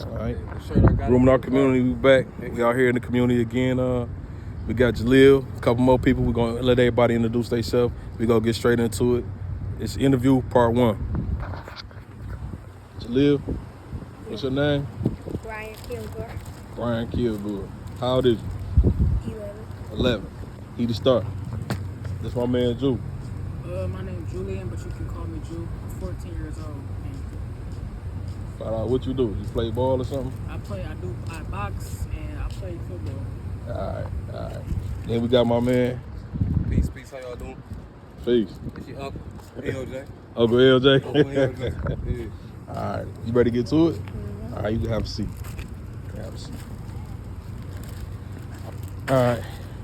All right. Grooming our community, we back. We out here in the community again. We got Jaleel, a couple more people. We're going to let everybody introduce themselves. We're going to get straight into it. It's interview part 1. Jaleel, what's your name? Brian Kilgore. Brian Kilgore. How old is you? 11. He the start. That's my man, Ju. My name's Julian, but you can call me Ju. I'm 14 years old. What you do? You play ball or something? I box and I play football. All right. Then we got my man. Peace, how y'all doing? Peace. It's your uncle, LJ. Uncle LJ? Uncle LJ. Yeah. All right. You ready to get to it? All right, you can have a seat. All right.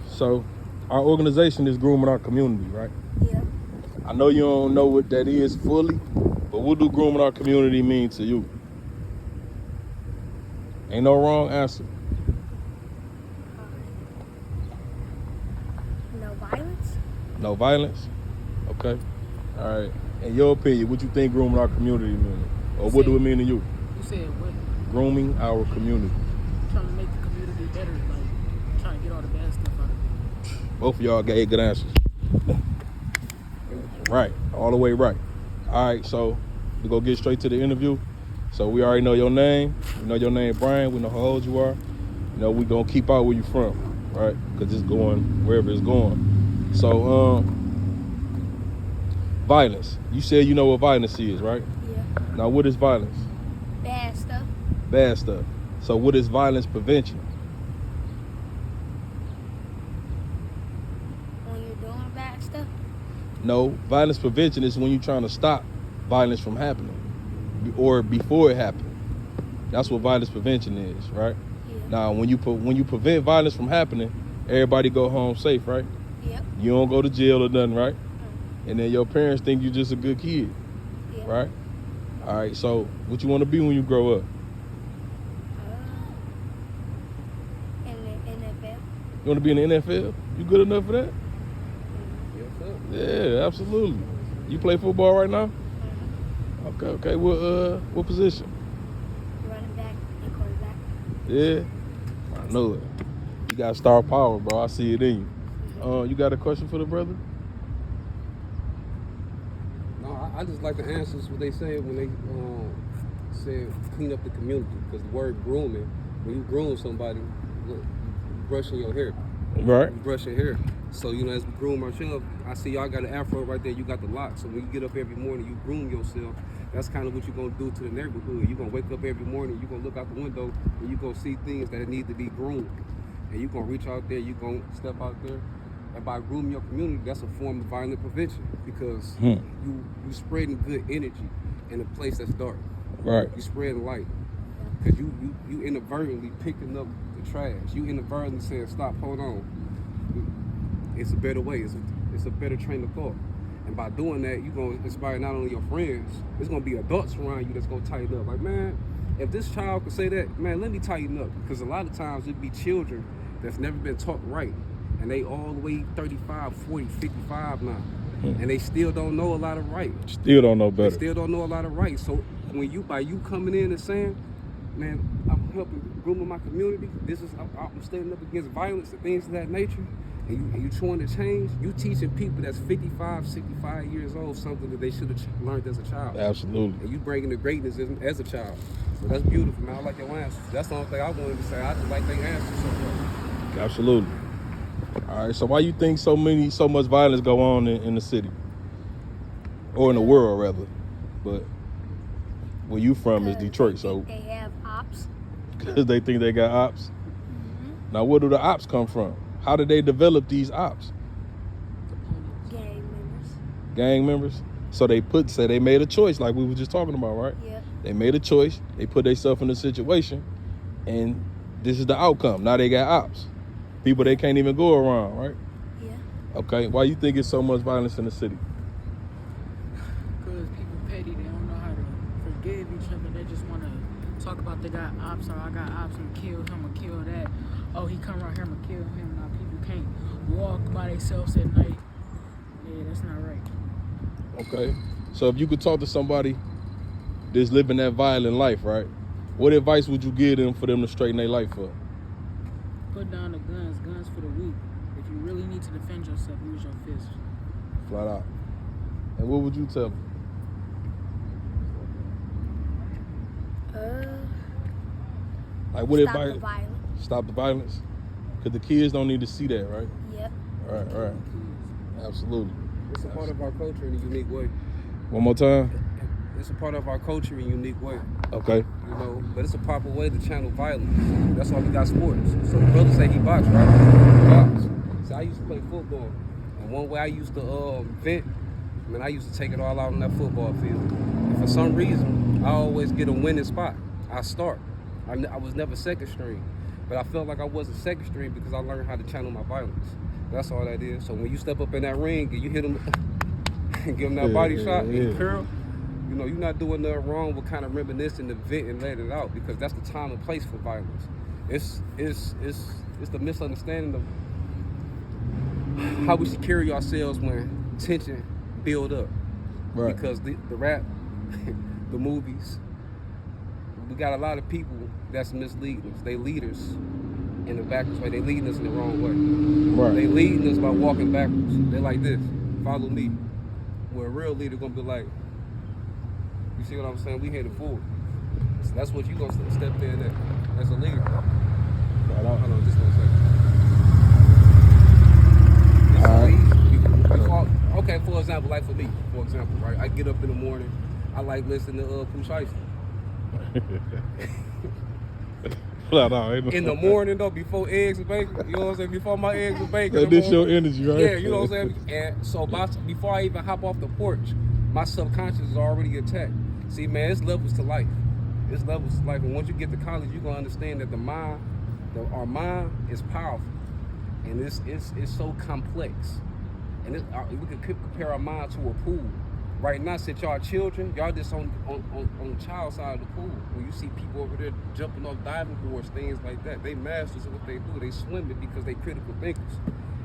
So, our organization is grooming our community, right? Yeah. I know you don't know what that is fully, but what do grooming our community mean to you? Ain't no wrong answer. No violence. No violence? Okay. All right. In your opinion, what you think grooming our community means? Or what do it mean to you? You said what? Grooming our community. Trying to make the community better, like trying to get all the bad stuff out of it. Both of y'all gave good answers. Right. All the way right. All right, so we go get straight to the interview. So we already know your name. We know your name, Brian. We know how old you are. You know, we gonna keep out where you from, right? Because it's going wherever it's going. So, violence. You said you know what violence is, right? Yeah. Now, what is violence? Bad stuff. Bad stuff. So what is violence prevention? When you're doing bad stuff. No, violence prevention is when you're trying to stop violence from happening or before it happened. That's what violence prevention is, right? Yeah. Now, when you prevent violence from happening, everybody go home safe, right? Yep. You don't go to jail or nothing, right? And then your parents think you're just a good kid, Yeah. right? All right, so what you want to be when you grow up? In the NFL. You want to be in the NFL? You good enough for that? Yes, sir. Yeah, absolutely. You play football right now? Okay. What position? Running back and quarterback. Yeah, I know it. You got star power, bro. I see it in you. You got a question for the brother? No, I just like the answers what they say when they said clean up the community, because the word grooming, when you groom somebody, look, you brushing your hair. Right. You brush your hair. So, you know, as we groom ourselves, I see y'all got an afro right there, you got the lock. So when you get up every morning, you groom yourself. That's kind of what you're going to do to the neighborhood. You're going to wake up every morning, you're going to look out the window, and you're going to see things that need to be groomed. And you're going to reach out there, you're going to step out there. And by grooming your community, that's a form of violent prevention, because you spreading good energy in a place that's dark. Right. You spreading light. Because you inadvertently picking up the trash. You inadvertently saying, stop, hold on. It's a better way. It's a better train of thought. And by doing that, you're going to inspire not only your friends, there's going to be adults around you that's going to tighten up. Like, man, if this child could say that, man, let me tighten up. Because a lot of times it'd be children that's never been taught right. And they all the way 35, 40, 55 now. And they still don't know a lot of right. Still don't know better. They still don't know a lot of right. So when by you coming in and saying, man, I'm helping grooming my community, I'm standing up against violence and things of that nature, and you trying to change, you teaching people that's 55, 65 years old something that they should have learned as a child. Absolutely. And you bringing the greatness as a child. So that's beautiful, man. I like your answers. That's the only thing I wanted to say. I just like their answers so much. Absolutely. All right, so why you think so much violence go on in the city? Or in the world, rather. But where you from is Detroit, so... They have ops. Because they think they got ops. Now, where do the ops come from? How did they develop these ops? Gang members. Gang members? So they made a choice, like we were just talking about, right? Yeah. They made a choice. They put themselves in a situation, and this is the outcome. Now they got ops. People they can't even go around, right? Yeah. Okay. Why you think it's so much violence in the city? Because people petty, they don't know how to forgive each other. They just want to talk about they got ops, or I got ops, and kill him or kill that. Oh, he come around here, I'm gonna kill him. Now people can't walk by themselves at night. Yeah, that's not right. Okay. So if you could talk to somebody that's living that violent life, right? What advice would you give them for them to straighten their life up? Put down the guns. Guns for the weak. If you really need to defend yourself, use your fists. Flat out. And what would you tell them? Like what Stop advice? the violence. Stop the violence. Because the kids don't need to see that, right? Yep. Right. Absolutely. It's a part of our culture in a unique way. One more time. It's a part of our culture in a unique way. Okay. You know, but it's a proper way to channel violence. That's why we got sports. So the brother say he box, right? He box. So I used to play football, and one way I used to vent, I used to take it all out on that football field. And for some reason, I always get a winning spot. I start. I was never second string, but I felt like I wasn't second string because I learned how to channel my violence. That's all that is. So when you step up in that ring and you hit him and give him that body shot and you curl, you know, you're not doing nothing wrong with kind of reminiscing the vent and let it out, because that's the time and place for violence. It's the misunderstanding of how we should carry ourselves when tension build up. Right. Because the rap, the movies, we got a lot of people that's misleading us. They leaders in the backwards way. They leading us in the wrong way. Right. They leading us by walking backwards. They like this, follow me. Where a real leader gonna be like, you see what I'm saying? We headed forward. So that's what you gonna step in there as a leader. Right on. Hold on, just 1 second. Okay, for example, like for me, right? I get up in the morning, I like listening to Pooh Shiesty. In the morning though, before eggs and bacon, you know what I'm saying? Before my eggs and bacon. This your energy, right? Yeah, you know what I'm saying? And so before I even hop off the porch, my subconscious is already attacked. See, man, it's levels to life. It's levels to life. And once you get to college, you're gonna understand that our mind is powerful. And it's so complex. And we can compare our mind to a pool. Right now, since y'all children, y'all just on the child side of the pool. When you see people over there jumping off diving boards, things like that, they masters of what they do. They swim it because they critical thinkers.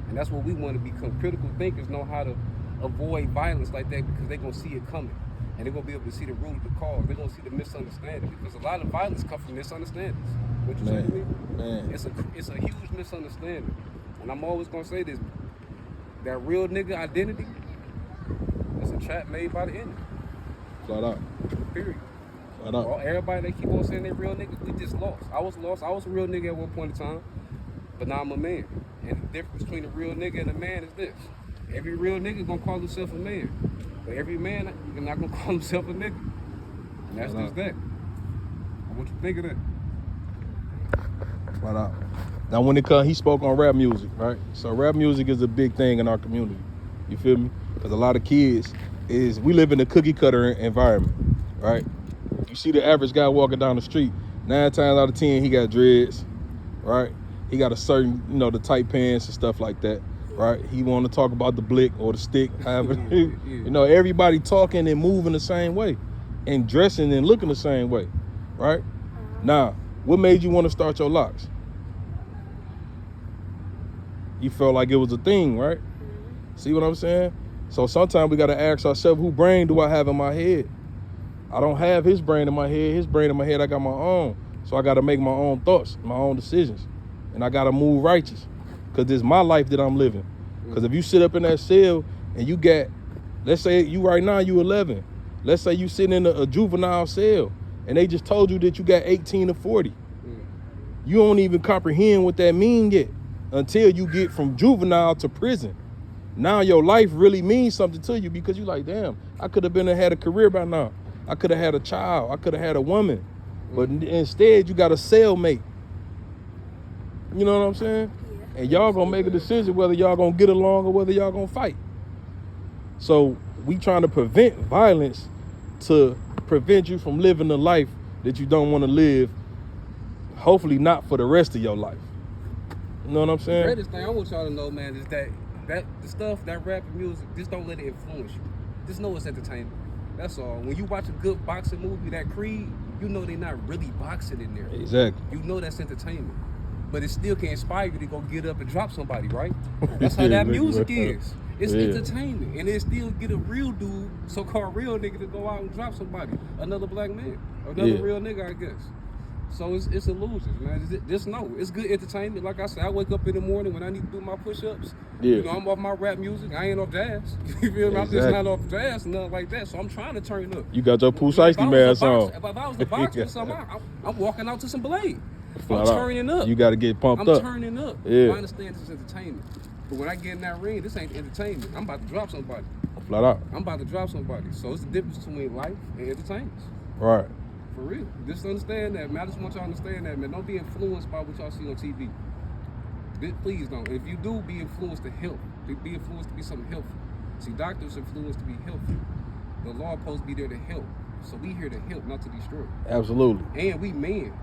And that's what we want to become. Critical thinkers know how to avoid violence like that because they're going to see it coming. And they're going to be able to see the root of the cause. They're going to see the misunderstanding, because a lot of violence comes from misunderstandings. What you say to me? Man. It's a huge misunderstanding. And I'm always going to say this. That real nigga identity, it's a trap made by the enemy. Flat out. Period. Flat out. Well, everybody they keep on saying they real niggas, we just lost. I was lost. I was a real nigga at one point in time, but now I'm a man. And the difference between a real nigga and a man is this: every real nigga gonna call himself a man, but every man is not gonna call himself a nigga. And that's just that. What you think of that? Flat out. Now, when he spoke on rap music, right? So rap music is a big thing in our community. You feel me? Because a lot of kids we live in a cookie cutter environment, right? You see the average guy walking down the street, 9 times out of 10, he got dreads, right? He got a certain, the tight pants and stuff like that, right? He want to talk about the blick or the stick, however. Everybody talking and moving the same way and dressing and looking the same way, right? Now, what made you want to start your locks? You felt like it was a thing, right? See what I'm saying? So sometimes we got to ask ourselves, who brain do I have in my head? I don't have his brain in my head. His brain in my head, I got my own. So I got to make my own thoughts, my own decisions. And I got to move righteous, because it's my life that I'm living. Because if you sit up in that cell and you got, let's say you right now, you 11. Let's say you sitting in a juvenile cell and they just told you that you got 18 to 40. You don't even comprehend what that means yet until you get from juvenile to prison. Now your life really means something to you, because you're like, damn, I could have had a career by now. I could have had a child. I could have had a woman. But instead, you got a cellmate. You know what I'm saying? Yeah. And y'all gonna make a decision whether y'all gonna get along or whether y'all gonna fight. So we trying to prevent violence to prevent you from living the life that you don't want to live, hopefully not for the rest of your life. You know what I'm saying? The greatest thing I want y'all to know, man, is that the stuff, that rap and music, just don't let it influence you. Just know it's entertainment. That's all. When you watch a good boxing movie, that Creed, you know they're not really boxing in there. Exactly. You know that's entertainment. But it still can inspire you to go get up and drop somebody, right? That's how that music is. It's entertainment. And it still get a real dude, so-called real nigga, to go out and drop somebody. Another black man. Another real nigga, I guess. So it's illusions, man. Just know it's good entertainment. Like I said, I wake up in the morning when I need to do my push-ups. Yeah. You know, I'm off my rap music. I ain't off jazz. You feel me? I'm just Exactly. not off jazz, nothing like that. So I'm trying to turn up. You got your Pooh If I Shiesty was mask a on. boxer- If I was the boxer or something, I'm walking out to some blade. Flat I'm out. turning up. You got to get pumped I'm up. turning up. Yeah. I understand this is entertainment. But when I get in that ring, this ain't entertainment. I'm about to drop somebody. Flat out. I'm about to drop somebody. So it's the difference between life and entertainment. Right. For real. Just understand that, man. I just want y'all to understand that, man. Don't be influenced by what y'all see on TV. Please don't. If you do, be influenced to help. Be influenced to be something helpful. See, doctors are influenced to be helpful. The law supposed to be there to help. So we here to help, not to destroy. Absolutely. And we men.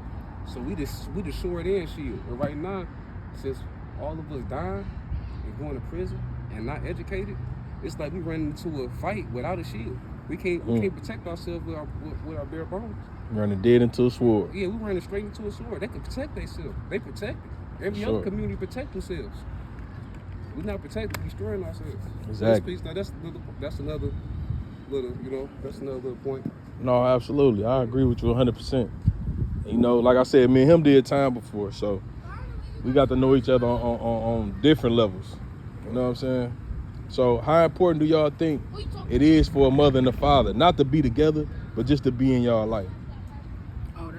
So we the short end shield. And right now, since all of us dying and going to prison and not educated, it's like we running into a fight without a shield. We can't protect ourselves with our bare bones. Running dead into a sword. Yeah, we running straight into a sword. They can protect themselves. They protect it. Every Sure. other community protect themselves. We're not protecting, destroying ourselves. Exactly. Now, that's another little point. No, absolutely. I agree with you 100%. You know, like I said, me and him did time before, so we got to know each other on different levels. You know what I'm saying? So how important do y'all think it is for a mother and a father not to be together, but just to be in y'all life? Oh,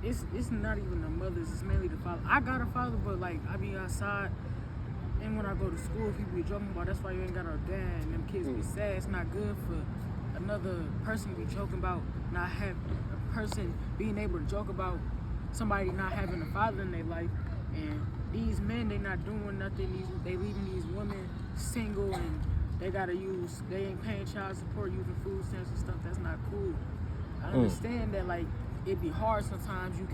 it's not even the mothers, it's mainly the father. I got a father, but like I be outside, and when I go to school, people be joking about that's why you ain't got our dad, and them kids be sad. It's not good for another person to be joking about not having a person being able to joke about somebody not having a father in their life, and these men, they not doing nothing. They leaving these women single, and they ain't paying child support, using food stamps and stuff. That's not cool. I understand that like it be hard sometimes. You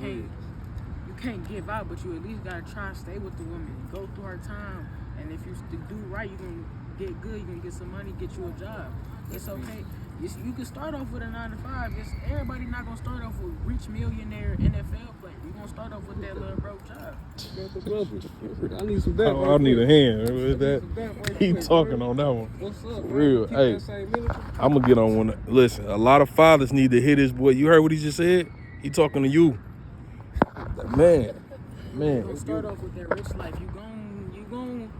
can't give out, but you at least gotta try and stay with the woman, go through her time, and if you do right, you gonna get good. You gonna get some money, get you a job. It's okay. You can start off with a 9 to 5. Everybody not gonna start off with rich millionaire NFL player. You gonna start off with that little broke job. I need some that. I need a hand with that. He talking on that one. What's up, For real. Keep Hey, that same energy. I'm gonna get on one. Listen, a lot of fathers need to hear this boy. You heard what he just said? He talking to you. Man. You gonna start off with that rich life. You gon'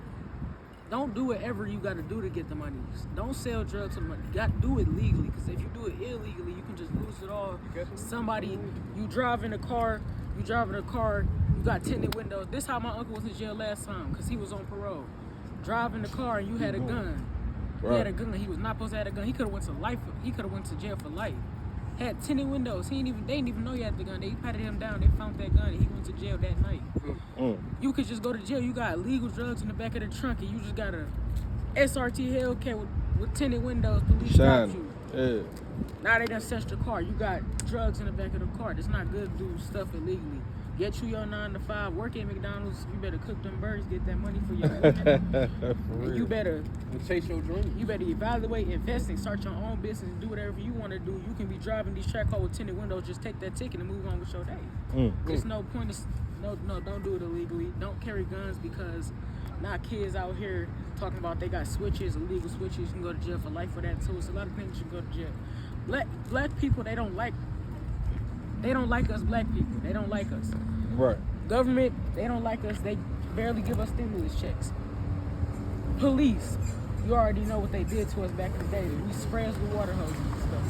don't do whatever you gotta do to get the money. Don't sell drugs for money. You gotta do it legally, because if you do it illegally, you can just lose it all. Somebody, you driving a car, you got tinted windows. This how my uncle was in jail last time, because he was on parole. Driving the car and you had a gun. He had a gun. He was not supposed to have a gun. He could have went to life. He could have went to jail for life. Had tinted windows. They didn't even know he had the gun. They patted him down. They found that gun, and he went to jail that night. You could just go to jail. You got illegal drugs in the back of the trunk, and you just got a SRT Hellcat with tinted windows. Police stopped you. Yeah. Now they done searched your car. You got drugs in the back of the car. It's not good to do stuff illegally. Get you your 9 to 5. Work at McDonald's. You better cook them burgers. Get that money for your women. And you better And chase your dreams. You better evaluate investing, start your own business, do whatever you want to do. You can be driving these track car with tinted windows, just take that ticket and move on with your day. There's no point don't do it illegally. Don't carry guns, because now kids out here talking about they got switches, illegal switches. You can go to jail for life for that too. It's a lot of things you can go to jail. Black people, they don't like us black people. They don't like us. Right. Government, they don't like us. They barely give us stimulus checks. Police, you already know what they did to us back in the day. We sprayed us with water hoses and stuff.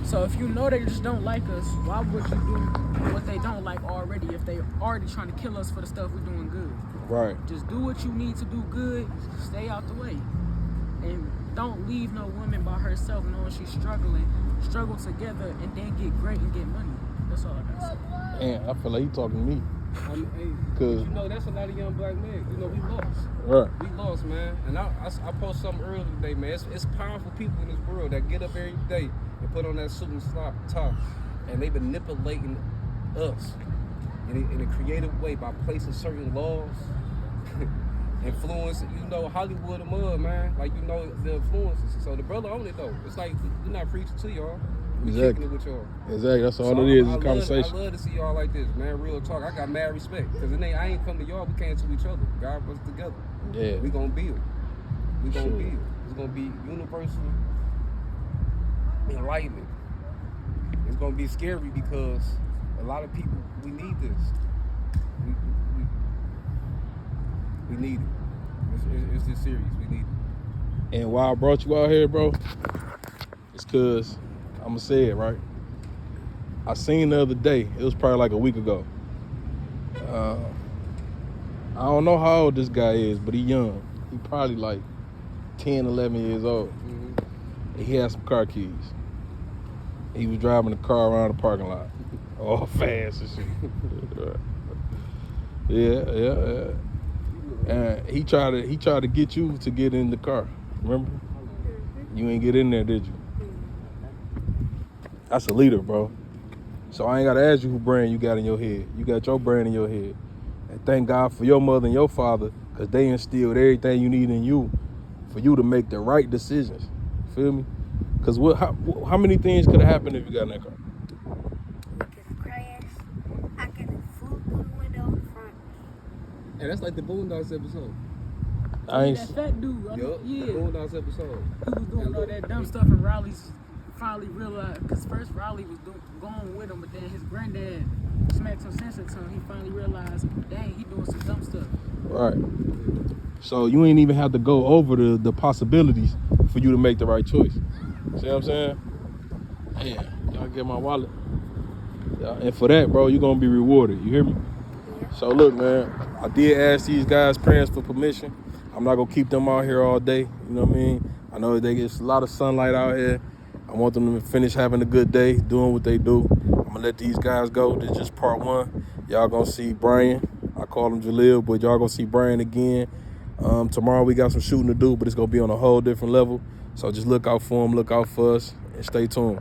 So if you know they just don't like us, why would you do what they don't like already if they already trying to kill us for the stuff we're doing good? Right. Just do what you need to do good. Stay out the way. And don't leave no woman by herself knowing she's struggling. Struggle together and then get great and get money. That's all I got to say. And I feel like he talking to me. Cause you know that's a lot of young black men. You know we lost. Right. We lost, man. And I posted something earlier today, man. It's powerful people in this world that get up every day and put on that suit and top, and they manipulating us in a creative way by placing certain laws, influence. You know Hollywood and mud, man. Like, you know the influences. So the brother on it though. It's like we're not preaching to y'all. We kicking it with y'all. Exactly. That's all So it is. I It's a conversation. I love to see y'all like this, man. Real talk. I got mad respect, because I ain't come to y'all. We came to each other. God brought us together. Yeah. We gonna build. We gonna Sure. build. It's gonna be universal enlightenment. It's gonna be scary because A lot of people, we need this. We need it. It's just serious. We need it. And why I brought you out here, bro, it's cause I'ma say it right. I seen the other day, it was probably like a week ago. I don't know how old this guy is, but he young. He probably like 10, 11 years old. Mm-hmm. And he had some car keys. He was driving the car around the parking lot, all fast and shit. Yeah. And he tried to get you to get in the car. Remember? You ain't get in there, did you? That's a leader, bro. So I ain't gotta ask you who brand you got in your head. You got your brand in your head. And thank God for your mother and your father, because they instilled everything you need in you for you to make the right decisions. Feel me? Because how many things could have happened if you got in that car? I could have crashed. I could have flew through the window in front. And that's like the Boondocks episode. I ain't. That fat dude. Yup, Yeah. the Boondocks episode. He was doing all that dumb stuff, and Riley's finally realized, because first Riley was going with him, but then his granddad smacked some sense into him. He finally realized, dang, he doing some dumb stuff. Right. So you ain't even have to go over the possibilities for you to make the right choice. See what I'm saying? Man, y'all get my wallet. Yeah, and for that, bro, you're gonna be rewarded. You hear me? So look, man, I did ask these guys' parents for permission. I'm not gonna keep them out here all day. You know what I mean? I know it's a lot of sunlight out here. I want them to finish having a good day, doing what they do. I'm gonna let these guys go. This is just part one. Y'all gonna see Brian. I call him Jalil, but y'all gonna see Brian again. Tomorrow we got some shooting to do, but it's gonna be on a whole different level. So just look out for him, look out for us, and stay tuned.